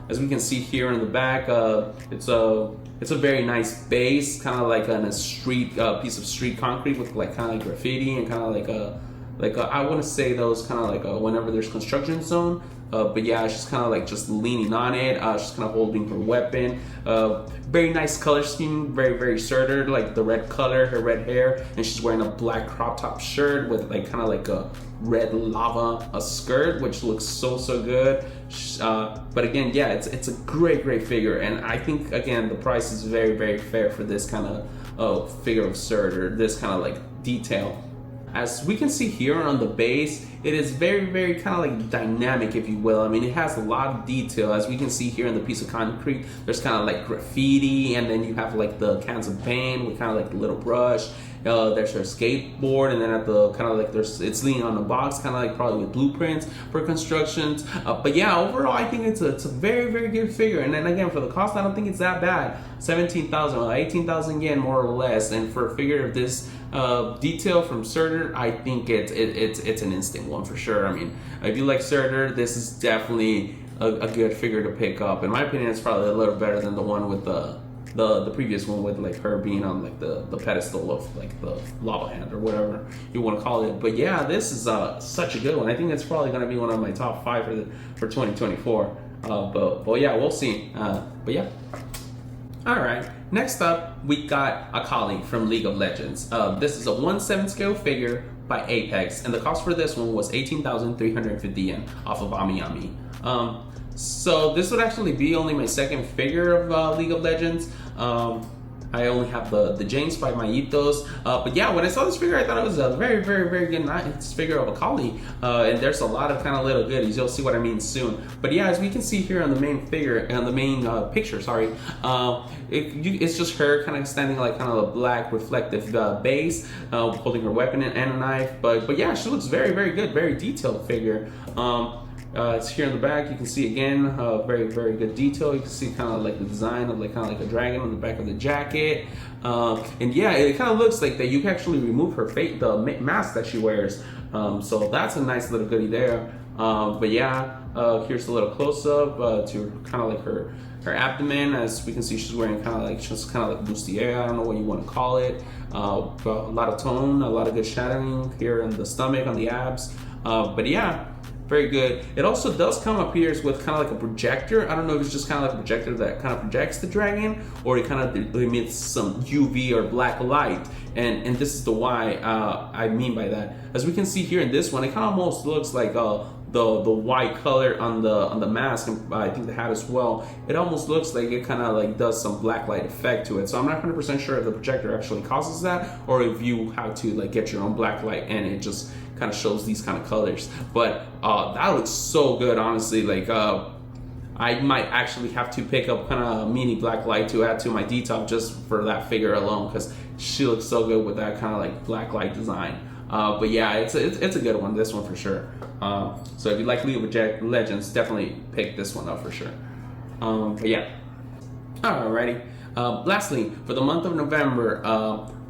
As we can see here in the back, it's a very nice base, kind of like on a street piece of street concrete with like kind of like graffiti and kind of like I want to say those kind of like whenever there's construction zone. But yeah, she's kind of like just leaning on it. She's kind of holding her weapon. Very nice color scheme, very, very Surtr, like the red color, her red hair, and she's wearing a black crop top shirt with like kind of like a red lava skirt, which looks so good. But again, yeah, it's a great figure, and I think again the price is very, very fair for this kind of figure of Surtr, this kind of like detail. As we can see here on the base, it is very, very kind of like dynamic, if you will. I mean, it has a lot of detail. As we can see here in the piece of concrete, there's kind of like graffiti, and then you have like the cans of paint with kind of like the little brush. There's her skateboard, and then at the kind of like it's leaning on the box, kind of like probably with blueprints for constructions. But yeah, overall, I think it's a very, very good figure. And then again, for the cost, I don't think it's that bad. 17,000 or 18,000 yen more or less. And for a figure of this detail from Surtr, I think it's an instant one for sure. I mean, if you like Surtr, this is definitely a good figure to pick up. In my opinion, it's probably a little better than the one with the previous one with like her being on like the pedestal of like the lava hand or whatever you want to call it. But yeah, this is such a good one. I think it's probably going to be one of my top 5 for 2024. But yeah, we'll see. But yeah. All right. Next up, we got Akali from League of Legends. This is a 1/7 scale figure by Apex, and the cost for this one was 18,350 yen off of Ayanami. So this would actually be only my second figure of League of Legends. I only have the James by Maitos. But yeah, when I saw this figure, I thought it was a very, very, very good nice figure of Akali. And there's a lot of kind of little goodies. You'll see what I mean soon. But yeah, as we can see here on the main figure, on the main picture, sorry, it's just her kind of standing like kind of a black reflective base, holding her weapon and a knife. But yeah, she looks very, very good, very detailed figure. It's here in the back. You can see again, very, very good detail. You can see kind of like the design of like kind of like a dragon on the back of the jacket. And yeah, it kind of looks like that you can actually remove her the mask that she wears. So that's a nice little goodie there. But yeah, here's a little close up to kind of like her abdomen. As we can see, she's wearing kind of like bustier. I don't know what you want to call it. But a lot of tone, a lot of good shadowing here in the stomach, on the abs. But yeah, very good. It also does come up here with kind of like a projector. I don't know if it's just kind of like a projector that kind of projects the dragon, or it kind of emits some UV or black light. And this is the why I mean by that. As we can see here in this one, it kind of almost looks like the white color on the mask, and I think the hat as well. It almost looks like it kind of like does some black light effect to it. So I'm not 100% sure if the projector actually causes that, or if you have to like get your own black light and it just kind of shows these kind of colors. But that looks so good, honestly. Like I might actually have to pick up kind of a mini black light to add to my detail just for that figure alone, because she looks so good with that kind of like black light design. But yeah, it's a good one, this one for sure. So if you like League of Legends, definitely pick this one up for sure. But yeah. Alrighty. Lastly, for the month of November,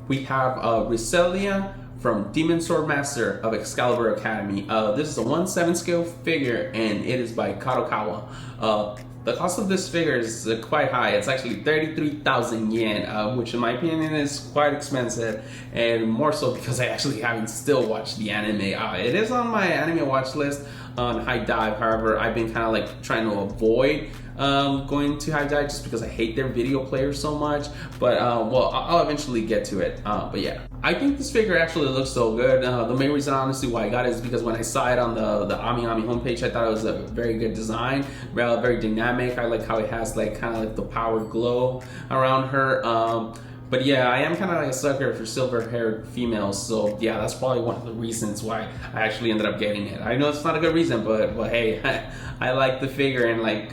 we have Riselia from Demon Sword Master of Excalibur Academy. This is a 1/7 scale figure, and it is by Kitagawa. The cost of this figure is quite high. It's actually 33,000 yen, which in my opinion is quite expensive, and more so because I actually haven't still watched the anime. It is on my anime watch list on High Dive. However, I've been kind of like trying to avoid going to High Dive just because I hate their video player so much. But well, I'll eventually get to it. But yeah, I think this figure actually looks so good. The main reason honestly why I got it is because when I saw it on the Ayanami homepage, I thought it was a very good design, very dynamic. I like how it has like kind of like the power glow around her. But yeah, I am kind of like a sucker for silver-haired females, so yeah, that's probably one of the reasons why I actually ended up getting it. I know it's not a good reason, but hey, I like the figure, and like,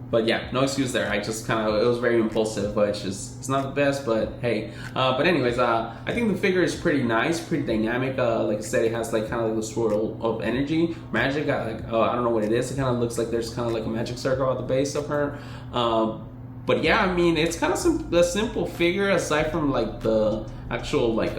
but yeah, no excuse there. I just kind of, it was very impulsive, but it's not the best, but hey. But anyways, I think the figure is pretty nice, pretty dynamic. Like I said, it has like kind of like a swirl of energy, magic. I don't know what it is. It kind of looks like there's kind of like a magic circle at the base of her. But yeah, I mean, it's kind of a simple figure aside from like the actual like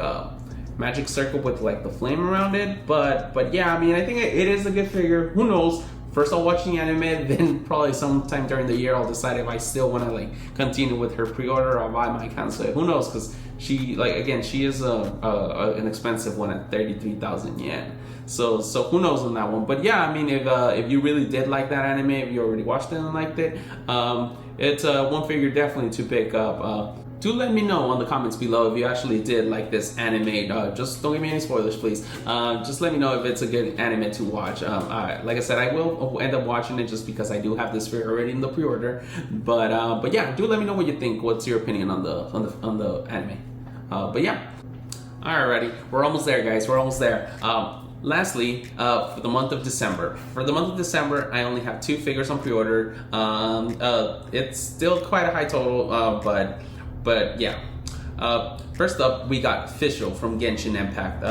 magic circle with like the flame around it. But yeah, I mean, I think it is a good figure. Who knows? First I'll watch the anime, then probably sometime during the year I'll decide if I still want to like continue with her pre-order or buy my console. Who knows? Because she, like, again, she is an expensive one at 33,000 yen. So who knows on that one? But yeah, I mean, if you really did like that anime, if you already watched it and liked it, it's one figure definitely to pick up. Do let me know on the comments below if you actually did like this anime. Just don't give me any spoilers, please. Just let me know if it's a good anime to watch. Like I said, I will end up watching it just because I do have this figure already in the pre-order. But yeah, do let me know what you think. What's your opinion on the anime? But yeah, alrighty, we're almost there, guys. We're almost there. Lastly, for the month of December. For the month of December, I only have 2 figures on pre-order. It's still quite a high total, but yeah. First up, we got Official from Genshin Impact.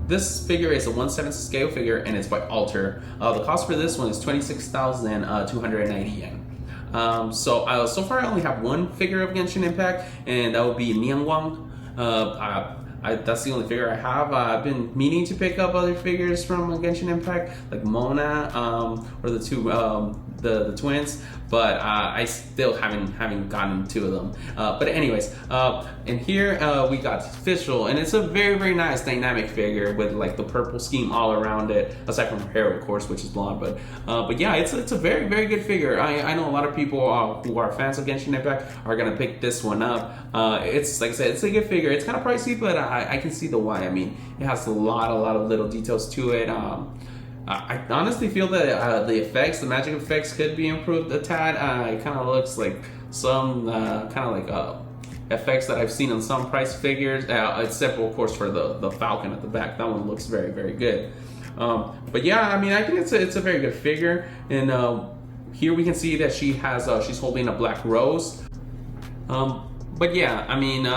This figure is a 1/7 scale figure, and it's by Alter. The cost for this one is 26,290 yen. So far I only have 1 figure of Genshin Impact, and that would be Mianwang. That's the only figure I have. I've been meaning to pick up other figures from Genshin Impact, like Mona, or the two, the twins, but I still haven't gotten 2 of them. But anyways, and here we got Official, and it's a very, very nice dynamic figure with like the purple scheme all around it, aside from her hair, of course, which is blonde. But yeah, it's a very, very good figure. I know a lot of people who are fans of Genshin Impact are gonna pick this one up. It's like I said, it's a good figure. It's kind of pricey, but I can see the why. I mean, it has a lot of little details to it. I honestly feel that the effects, the magic effects, could be improved a tad. It kind of looks like some kind of like effects that I've seen on some price figures, except of course for the Falcon at the back. That one looks very, very good. But yeah, I mean, I think it's a very good figure. And here we can see that she has she's holding a black rose. But yeah, I mean,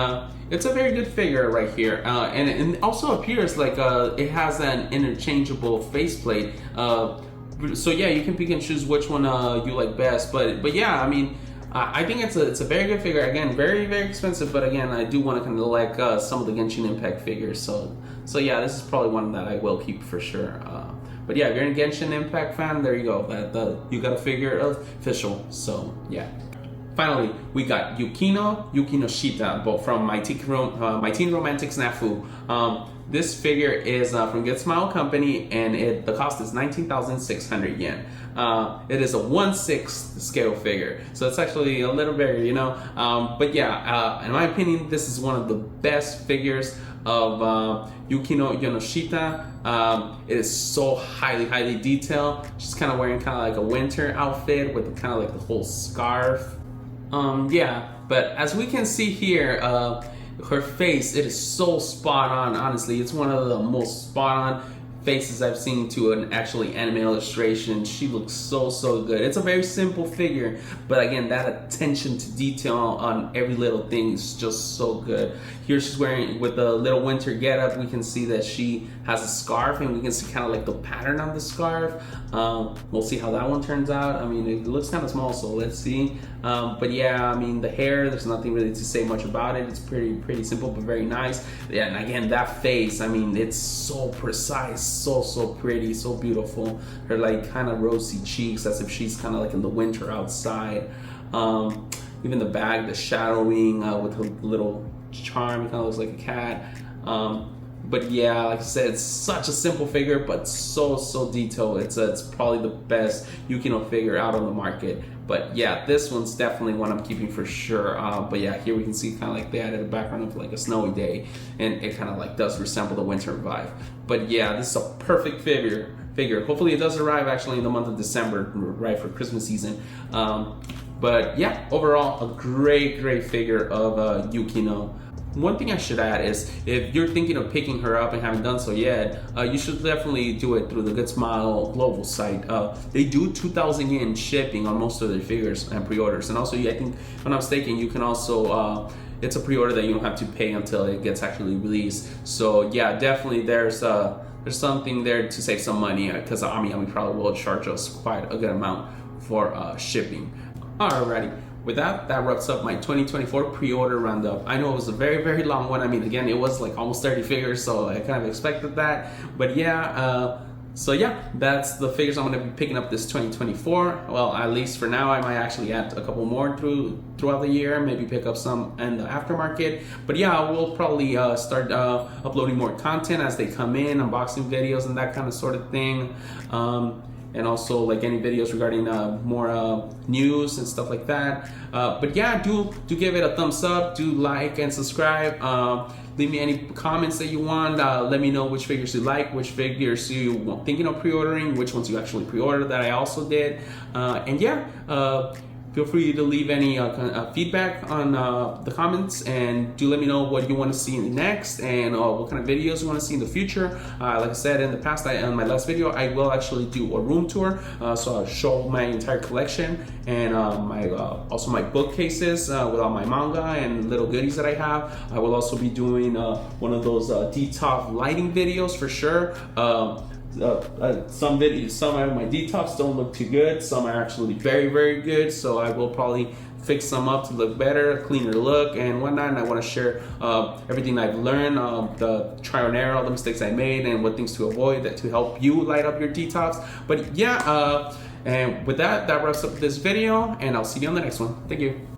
it's a very good figure right here, and it also appears like it has an interchangeable faceplate. So yeah, you can pick and choose which one you like best. But yeah, I mean, I think it's a very good figure. Again, very, very expensive, but again, I do want to kind of like some of the Genshin Impact figures. So yeah, this is probably one that I will keep for sure. But yeah, if you're a Genshin Impact fan, there you go. You got a figure of Official. So yeah. Finally, we got Yukino Shita, both from My Teen Romantic Snafu. This figure is from Good Smile Company, and the cost is 19,600 yen. It is a 1/6 scale figure, so it's actually a little bigger, you know. But yeah, in my opinion, this is one of the best figures of Yukino Shita. It is so highly detailed. She's kind of wearing kind of like a winter outfit with kind of like the whole scarf. Yeah, but as we can see here, her face, it is so spot on. Honestly, it's one of the most spot on faces I've seen to an actually anime illustration. She looks so good. It's a very simple figure, but again, that attention to detail on every little thing is just so good. Here she's wearing, with the little winter getup, we can see that she has a scarf, and we can see kind of like the pattern on the scarf. We'll see how that one turns out. I mean, it looks kind of small, so let's see. But yeah, I mean, the hair, there's nothing really to say much about it. It's pretty simple, but very nice. Yeah, and again, that face, I mean, it's so precise, so pretty, so beautiful. Her like kind of rosy cheeks, as if she's kind of like in the winter outside. Even the bag, the shadowing with her little charm, it kind of looks like a cat. But yeah, like I said, it's such a simple figure, but so detailed. It's probably the best Yukino figure out on the market. But yeah, this one's definitely one I'm keeping for sure. But yeah, here we can see kind of like they added a background of like a snowy day, and it kind of like does resemble the winter vibe. But yeah, this is a perfect figure. Hopefully it does arrive actually in the month of December, right for Christmas season. But yeah, overall, a great figure of Yukino. One thing I should add is, if you're thinking of picking her up and haven't done so yet, you should definitely do it through the Good Smile global site. They do 2,000 yen shipping on most of their figures and pre-orders. And also, I think, if I'm not mistaken, you can also, it's a pre-order that you don't have to pay until it gets actually released. So yeah, definitely there's something there to save some money, because Ayanami probably will charge us quite a good amount for shipping. Alrighty. With that wraps up my 2024 pre-order roundup. I know it was a very long one. I mean, again, it was like almost 30 figures, so I kind of expected that. But yeah, so yeah, that's the figures I'm going to be picking up this 2024. Well, at least for now, I might actually add a couple more throughout the year. Maybe pick up some in the aftermarket. But yeah, we'll probably start uploading more content as they come in, unboxing videos and that kind of sort of thing. And also like any videos regarding more news and stuff like that. But yeah, do give it a thumbs up, do like and subscribe. Leave me any comments that you want. Let me know which figures you like, which figures you thinking of pre-ordering, which ones you actually pre-ordered that I also did. And yeah, feel free to leave any feedback on the comments, and do let me know what you want to see next, and what kind of videos you want to see in the future. Like I said in the past, in my last video, I will actually do a room tour, so I'll show my entire collection, and also my bookcases with all my manga and little goodies that I have. I will also be doing one of those detox lighting videos for sure. Some of my detox don't look too good, some are actually very good, so I will probably fix some up to look better, a cleaner look and whatnot. And I want to share everything I've learned, the trial and error, all the mistakes I made, and what things to avoid that to help you light up your detox. But yeah, and with that wraps up this video, and I'll see you on the next one. Thank you.